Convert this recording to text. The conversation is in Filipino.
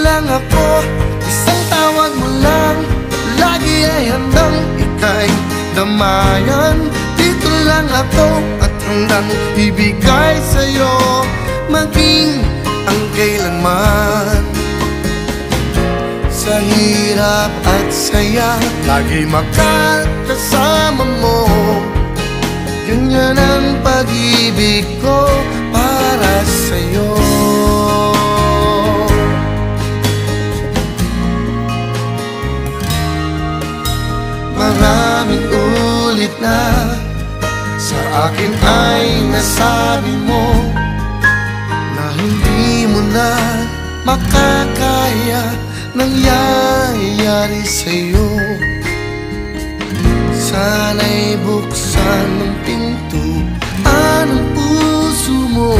lang ako, isang tawag mo lang, lagi ay handang ika'y damayan. Dito lang ako at handang ibigay sa'yo, maging ang kailanman. Sa hirap at saya, lagi makakasama mo. Ganyan ang pag-ibig ko para sa'yo. Maraming ulit na sa akin ay nasabi mo na hindi mo na makakaya nangyayari sa'yo. Sana'y buksan ng pintuan ng puso mo.